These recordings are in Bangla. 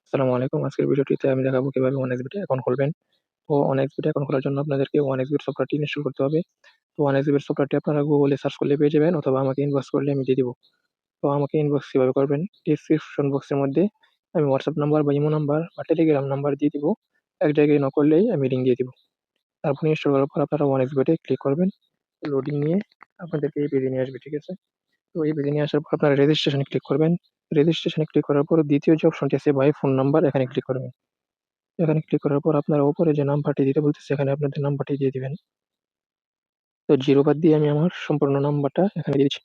আসসালামু আলাইকুম। আজকের ভিডিওটিতে আমি দেখাবো কিভাবে OneXBet এ অ্যাকাউন্ট খুলবেন। তো OneXBet এ অ্যাকাউন্ট খোলার জন্য আপনাদেরকে OneXBet সফটওয়্যারটি ইনস্টল করতে হবে। তো OneXBet সফটওয়্যারটি আপনারা গুগলে সার্চ করলে পেয়ে যাবেন অথবা আমাকে ইনবক্স করলে আমি দিয়ে দিব। তো আমাকে ইনবক্স কিভাবে করবেন, ডেসক্রিপশন বক্সের মধ্যে আমি WhatsApp নাম্বার বা ইমো নাম্বার বা টেলিগ্রাম নাম্বার দিয়ে দিব। এক জায়গায় নক করলেই আমি লিংক দিয়ে দিব। তারপর ইনস্টল করার পর আপনারা OneXBet এ ক্লিক করবেন। লোডিং নিয়ে আপনাদেরকে এই পেজে নিয়ে আসবে, ঠিক আছে? তো এই পেজে নিয়ে আসার পর আপনারা রেজিস্ট্রেশনে ক্লিক করবেন। রেজিস্ট্রেশনে ক্লিক করার পর দ্বিতীয় যে অপশনটি আছে বাই ফোন নাম্বার, এখানে ক্লিক করবেন। এখানে ক্লিক করার পর আপনারা উপরে যে নাম্বারটি দিতে বলতেছে এখানে আপনাদের নাম্বারটি দিয়ে দিবেন। তো 0 বাদ দিয়ে আমি আমার সম্পূর্ণ নাম্বারটা এখানে দিয়ে দিচ্ছি।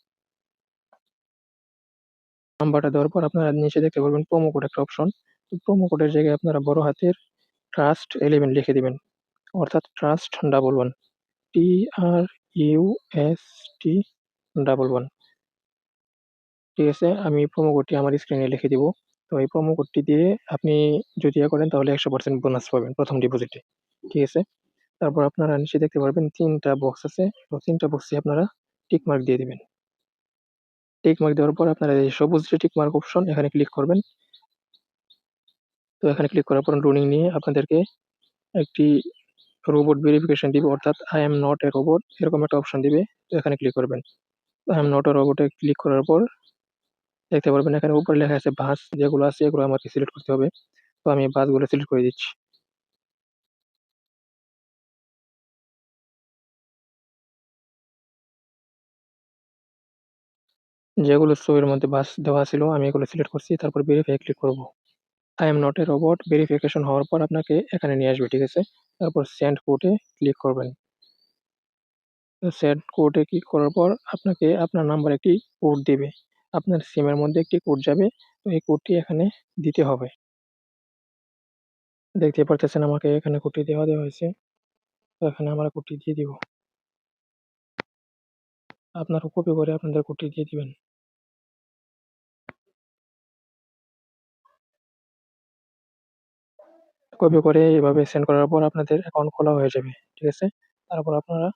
নাম্বারটা দেওয়ার পর আপনারা নিচে দেখতে পারবেন প্রোমো কোড একটা অপশন। তো প্রোমো কোডের জায়গায় আপনারা বড় হাতের ট্রাস্ট 11 লিখে দিবেন, অর্থাৎ ট্রাস্ট 11 TRUST 11। ঠিক আছে? আমি প্রোমো কোডটি আমার স্ক্রিনে লিখে দিব। তো এই প্রোমো কোডটি দিয়ে আপনি যদি করেন তাহলে 100% বোনাস পাবেন প্রথম ডিপোজিটে। ঠিক আছে? তারপর আপনারা নিচে দেখতে পারবেন ৩ টা বক্স আছে। তো ৩ টা বক্সে আপনারা টিক মার্ক দিয়ে দিবেন। টিক মার্ক দেওয়ার পর আপনারা এই সবুজ যে টিক মার্ক অপশন এখানে ক্লিক করবেন। তো এখানে ক্লিক করার পর রুলিং নিয়ে আপনাদেরকে একটি রোবট ভেরিফিকেশন দিবে, অর্থাৎ I am not a robot এরকম একটা অপশন দিবে। তো এখানে ক্লিক করবেন। আই এম নট এ রোবটে ক্লিক করার পর দেখতে পারবেন এখানে উপরে লেখা আছে বাস, যেগুলো আছে এগুলো আমাকে সিলেক্ট করতে হবে। তো আমি বাসগুলো সিলেক্ট করে দিচ্ছি। যেগুলো ছবির মধ্যে বাস দেওয়া ছিল আমি এগুলো সিলেক্ট করছি। তারপর ভেরিফাই ক্লিক করব। I am not a robot verification হওয়ার পর আপনাকে এখানে নিয়ে আসবে, ঠিক আছে? তারপর সেন্ড কোডে ক্লিক করবেন। তো সেন্ড কোডে ক্লিক করার পর আপনাকে আপনার নাম্বার একটি কোড দিবে। আপনার সিমের মধ্যে একটি কোড যাবে। তো এই কোডটি এখানে দিতে হবে। দেখতে পারতেছেন আমাকে এখানে কোডটি দেওয়া হয়েছে। তো এখানে আমরা কোডটি দিয়ে দিব। আপনারা কপি করে আপনাদের কোডটি দিয়ে দিবেন। কপি করে এভাবে সেন্ড করার পর আপনাদের অ্যাকাউন্ট খোলা হয়ে যাবে। ঠিক আছে? তারপর আপনারা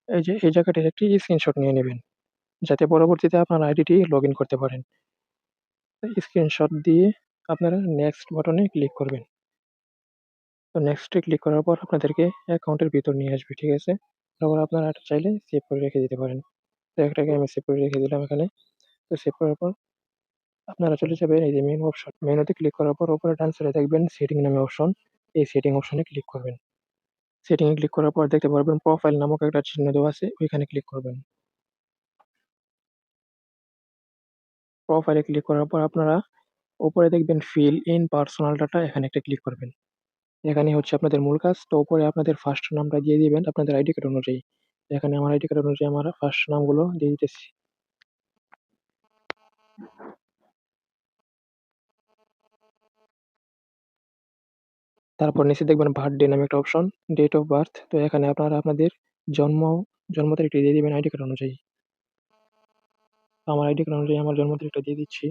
এই যে এই জায়গাটির একটি স্ক্রিনশট নিয়ে নিবেন, যাতে পরবর্তীতে আপনার আইডিটি লগইন করতে পারেন। স্ক্রিনশট দিয়ে আপনারা নেক্সট বাটনে ক্লিক করবেন। তো নেক্সটে ক্লিক করার পর আপনাদেরকে অ্যাকাউন্টের ভিতর নিয়ে আসবে, ঠিক আছে? তারপর আপনারা এটা চাইলে সেভ করে রেখে দিতে পারেন। তো একটাকে আমি সেভ করে রেখে দিলাম এখানে। তো সেভ করার পর আপনারা চলে যাবেন এই যে মেনু অপশন। মেনুতে ক্লিক করার পর উপরে ডান সাইডে দেখবেন সেটিং নামে অপশন। এই সেটিং অপশনে ক্লিক করবেন। সেটিং এ ক্লিক করার পর দেখতে পারবেন প্রোফাইল নামক একটা চিহ্ন দেওয়া আছে, ওইখানে ক্লিক করবেন। প্রোফাইলে ক্লিক করার পর আপনারা উপরে দেখবেন ফিল ইন পার্সোনাল ডাটা, এখানে একটা ক্লিক করবেন। এখানে হচ্ছে আপনাদের মূল কাজ। তো উপরে আপনাদের ফার্স্ট নামটা দিয়ে দিবেন আপনাদের আইডি কার্ড অনুযায়ী। এখানে আমার আইডি কার্ড অনুযায়ী আমার ফার্স্ট নামগুলো দিয়ে দিতেছি। তারপর নিচে দেখবেন বার্থডে নামে একটা অপশন, ডেট অফ বার্থ। তো এখানে আপনারা আপনাদের জন্ম জন্ম তারিখটি দিয়ে দিবেন আইডি কার্ড অনুযায়ী। তো আমার আইডি কার্ড অনুযায়ী আমার জন্ম তারিখটা দিয়ে দিচ্ছি।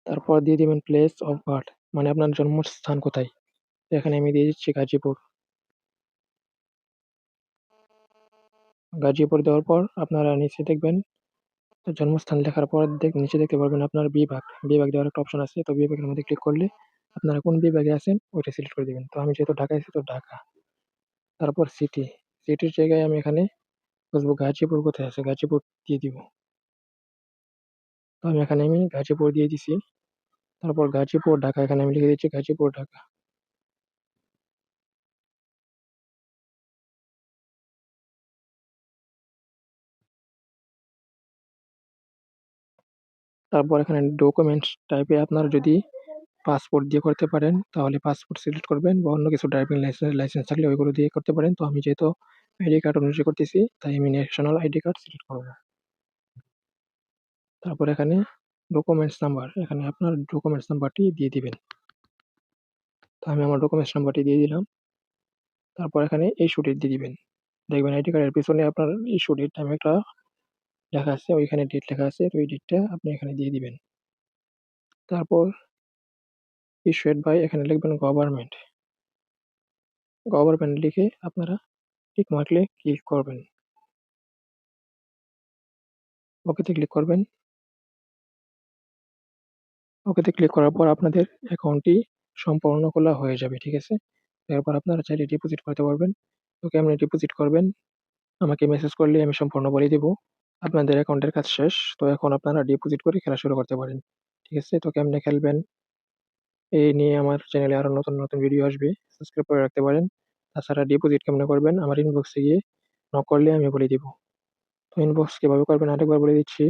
তারপর দিয়ে দিবেন প্লেস অফ বার্থ, মানে আপনার জন্মস্থান কোথায়। তো এখানে আমি দিয়ে দিচ্ছি গাজীপুর। গাজীপুর দেওয়ার পর আপনারা নিচে দেখবেন জন্মস্থান লেখার পর নিচে দেখতে পারবেন আপনার বিভাগ। বিভাগ দেওয়ার একটা অপশন আছে। তো বিভাগের মধ্যে ক্লিক করলে আপনারা কোন বিভাগে আছেন ওইটা সিলেক্ট করে দিবেন। তো আমি যেহেতু ঢাকায় আছি তো ঢাকা। তারপর সিটি। সিটির জায়গায় আমি এখানে খুঁজবো গাজীপুর কোথায় আছে, গাজীপুর দিয়ে দিব। তো আমি গাজীপুর দিয়ে দিছি। তারপর গাজীপুর ঢাকা, এখানে আমি লিখে দিচ্ছি গাজীপুর ঢাকা। তারপর এখানে ডকুমেন্টস টাইপে আপনারা যদি পাসপোর্ট দিয়ে করতে পারেন তাহলে পাসপোর্ট সিলেক্ট করবেন, বা অন্য কিছু ড্রাইভিং লাইসেন্স লাইসেন্স থাকলে ওইগুলো দিয়ে করতে পারেন। তো আমি যেহেতু আইডি কার্ড অনুযায়ী করতেছি তাই আমি ন্যাশনাল আইডি কার্ড সিলেক্ট করবো। তারপর এখানে ডকুমেন্টস নাম্বার, এখানে আপনার ডকুমেন্টস নাম্বারটি দিয়ে দিবেন। তো আমি আমার ডকুমেন্টস নাম্বারটি দিয়ে দিলাম। তারপর এখানে ইস্যু ডেট দিয়ে দিবেন। দেখবেন আইডি কার্ডের পিছনে আপনার ইস্যু ডেট নামে একটা লেখা আছে, ওইখানে ডেট লেখা আছে। তো ওই ডেটটা আপনি এখানে দিয়ে দিবেন। তারপর ইস্যুড বাই, এখানে লিখবেন গভর্নমেন্ট। গভর্নমেন্ট লিখে আপনারা টিক মার্কলে ক্লিক করবেন। ওকেতে ক্লিক করবেন। ওকেতে ক্লিক করার পর আপনাদের অ্যাকাউন্টটি সম্পূর্ণ খোলা হয়ে যাবে, ঠিক আছে? এরপর আপনারা চাইলে ডিপোজিট করতে পারবেন। তো কেমনে ডিপোজিট করবেন আমাকে মেসেজ করলে আমি সম্পূর্ণ বলে দিব। আপনাদের অ্যাকাউন্টের কাজ শেষ। তো এখন আপনারা ডিপোজিট করে খেলা শুরু করতে পারেন। ঠিক আছে? তো কেমনে খেলবেন এই নিয়ে আমার চ্যানেলে আরো নতুন ভিডিও আসবে। সাবস্ক্রাইব করে রাখতে পারেন। তাছাড়া ডিপোজিট কেমনে করবেন আমার ইনবক্সে গিয়ে নক করলে আমি বলে দিব। তো ইনবক্স কিভাবে করবেন আরেকবার বলে দিচ্ছি।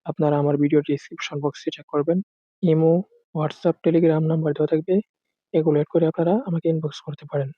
আপনারা আমার ভিডিওর ডেসক্রিপশন বক্সে চেক করবেন। ইমো, হোয়াটসঅ্যাপ, টেলিগ্রাম নাম্বার দেওয়া থাকবে। এগুলো এড করে আপনারা আমাকে ইনবক্স করতে পারেন।